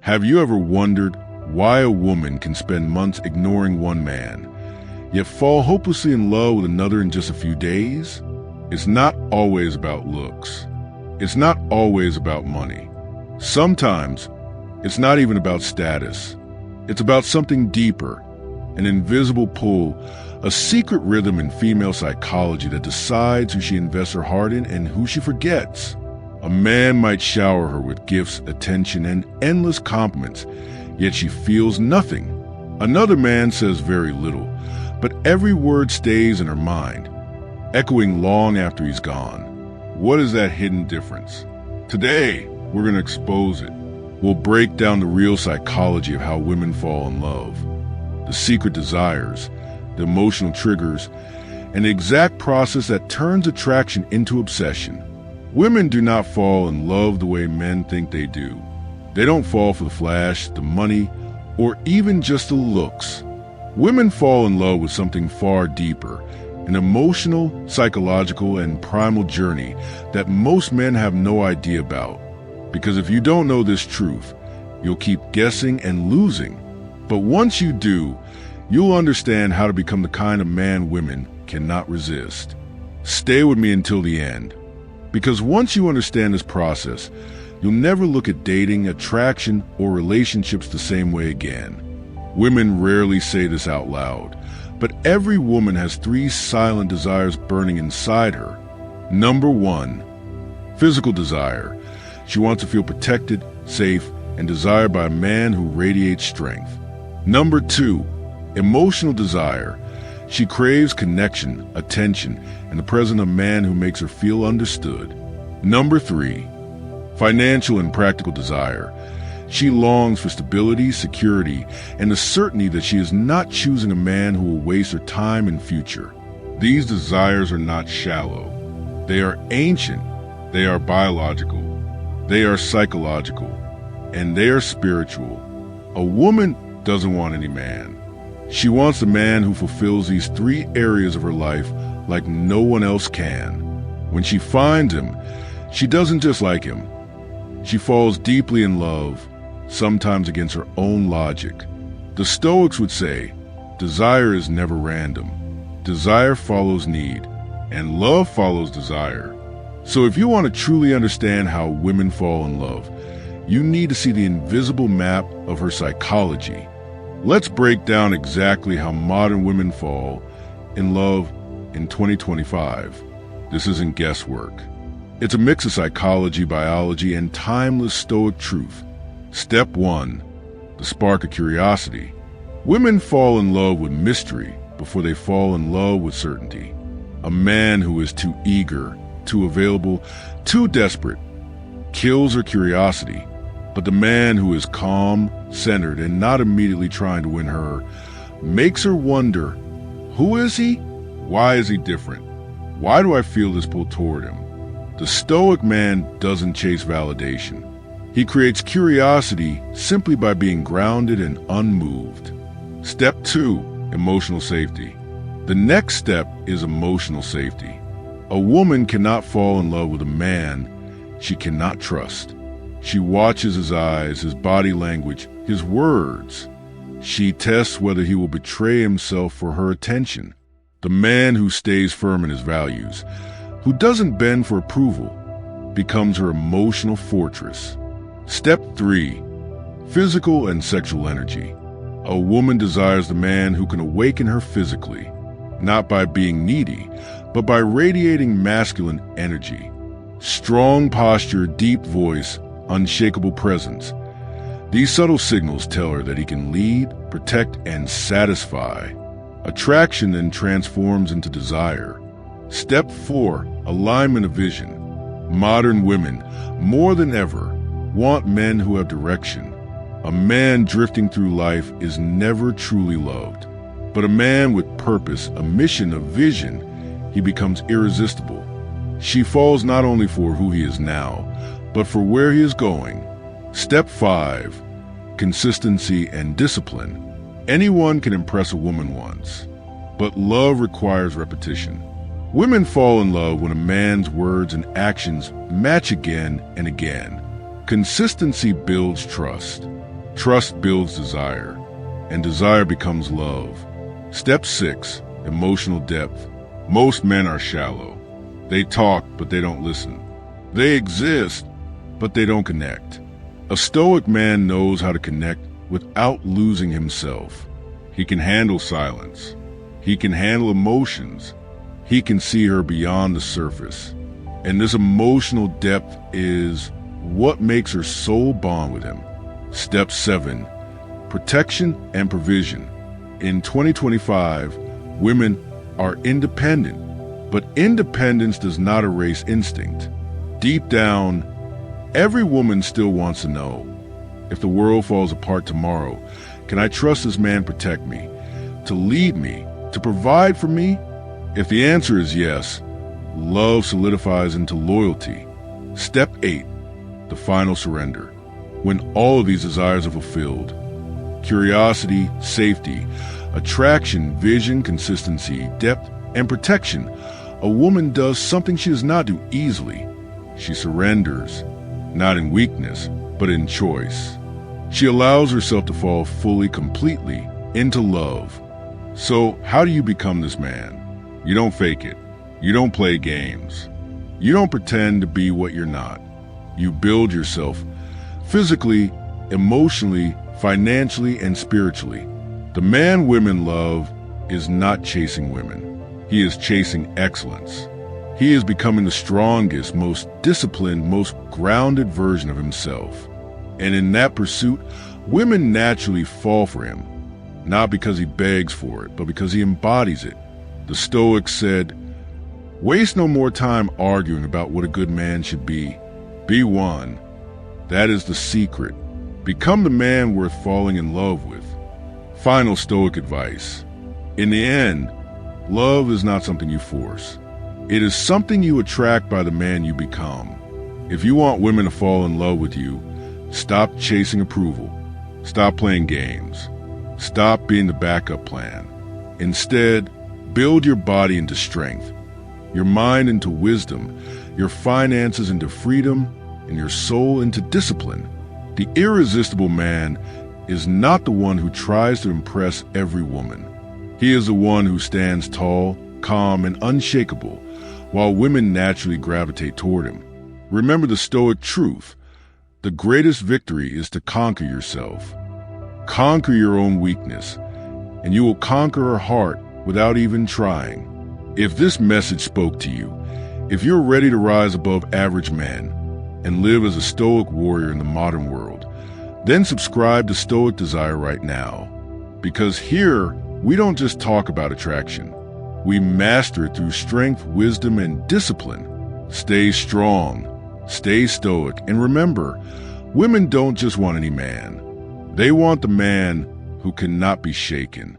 Have you ever wondered why a woman can spend months ignoring one man, yet fall hopelessly in love with another in just a few days? It's not always about looks. It's not always about money. Sometimes, it's not even about status. It's about something deeper, an invisible pull, a secret rhythm in female psychology that decides who she invests her heart in and who she forgets. A man might shower her with gifts, attention, and endless compliments, yet she feels nothing. Another man says very little, but every word stays in her mind, echoing long after he's gone. What is that hidden difference? Today, we're going to expose it. We'll break down the real psychology of how women fall in love, the secret desires, the emotional triggers, and the exact process that turns attraction into obsession. Women do not fall in love the way men think they do. They don't fall for the flash, the money, or even just the looks. Women fall in love with something far deeper, an emotional, psychological, and primal journey that most men have no idea about. Because if you don't know this truth, you'll keep guessing and losing. But once you do, you'll understand how to become the kind of man women cannot resist. Stay with me until the end. Because once you understand this process, you'll never look at dating, attraction, or relationships the same way again. Women rarely say this out loud, but every woman has 3 silent desires burning inside her. Number 1, physical desire. She wants to feel protected, safe, and desired by a man who radiates strength. Number 2, emotional desire. She craves connection, attention, and the presence of a man who makes her feel understood. Number 3, financial and practical desire. She longs for stability, security, and the certainty that she is not choosing a man who will waste her time and future. These desires are not shallow. They are ancient. They are biological. They are psychological. And they are spiritual. A woman doesn't want any man. She wants a man who fulfills these 3 areas of her life like no one else can. When she finds him, she doesn't just like him. She falls deeply in love, sometimes against her own logic. The Stoics would say, desire is never random. Desire follows need, and love follows desire. So if you want to truly understand how women fall in love, you need to see the invisible map of her psychology. Let's break down exactly how modern women fall in love in 2025. This isn't guesswork. It's a mix of psychology, biology, and timeless Stoic truth. Step 1, the spark of curiosity. Women fall in love with mystery before they fall in love with certainty. A man who is too eager, too available, too desperate kills her curiosity. But the man who is calm, centered, and not immediately trying to win her makes her wonder, who is he? Why is he different? Why do I feel this pull toward him? The Stoic man doesn't chase validation. He creates curiosity simply by being grounded and unmoved. Step 2, emotional safety. The next step is emotional safety. A woman cannot fall in love with a man she cannot trust. She watches his eyes, his body language, his words. She tests whether he will betray himself for her attention. The man who stays firm in his values, who doesn't bend for approval, becomes her emotional fortress. Step 3, physical and sexual energy. A woman desires the man who can awaken her physically, not by being needy, but by radiating masculine energy. Strong posture, deep voice, unshakable presence. These subtle signals tell her that he can lead, protect, and satisfy. Attraction then transforms into desire. Step 4, alignment of vision. Modern women, more than ever, want men who have direction. A man drifting through life is never truly loved. But a man with purpose, a mission, a vision, he becomes irresistible. She falls not only for who he is now, but for where he is going. Step 5, consistency and discipline. Anyone can impress a woman once, but love requires repetition. Women fall in love when a man's words and actions match again and again. Consistency builds trust. Trust builds desire, and desire becomes love. Step 6, emotional depth. Most men are shallow. They talk, but they don't listen. They exist, but they don't connect. A Stoic man knows how to connect without losing himself. He can handle silence. He can handle emotions. He can see her beyond the surface. And this emotional depth is what makes her soul bond with him. Step 7, protection and provision. In 2025, women are independent, but independence does not erase instinct. Deep down, every woman still wants to know, if the world falls apart tomorrow, can I trust this man protect me, to lead me, to provide for me? If the answer is yes, love solidifies into loyalty. Step 8, the final surrender. When all of these desires are fulfilled, curiosity, safety, attraction, vision, consistency, depth, and protection, a woman does something she does not do easily. She surrenders, not in weakness, but in choice. She allows herself to fall fully, completely into love. So how do you become this man? You don't fake it. You don't play games. You don't pretend to be what you're not. You build yourself physically, emotionally, financially, and spiritually. The man women love is not chasing women. He is chasing excellence. He is becoming the strongest, most disciplined, most grounded version of himself. And in that pursuit, women naturally fall for him, not because he begs for it, but because he embodies it. The Stoics said, "Waste no more time arguing about what a good man should be. Be one. That is the secret. Become the man worth falling in love with." Final Stoic advice. In the end, love is not something you force. It is something you attract by the man you become. If you want women to fall in love with you, stop chasing approval. Stop playing games. Stop being the backup plan. Instead, build your body into strength, your mind into wisdom, your finances into freedom, and your soul into discipline. The irresistible man is not the one who tries to impress every woman. He is the one who stands tall, calm, and unshakable, while women naturally gravitate toward him. Remember the Stoic truth. The greatest victory is to conquer yourself. Conquer your own weakness, and you will conquer her heart without even trying. If this message spoke to you, if you're ready to rise above average men and live as a Stoic warrior in the modern world, then subscribe to Stoic Desire right now. Because here, we don't just talk about attraction. We master it through strength, wisdom, and discipline. Stay strong, stay stoic, and remember, women don't just want any man. They want the man who cannot be shaken.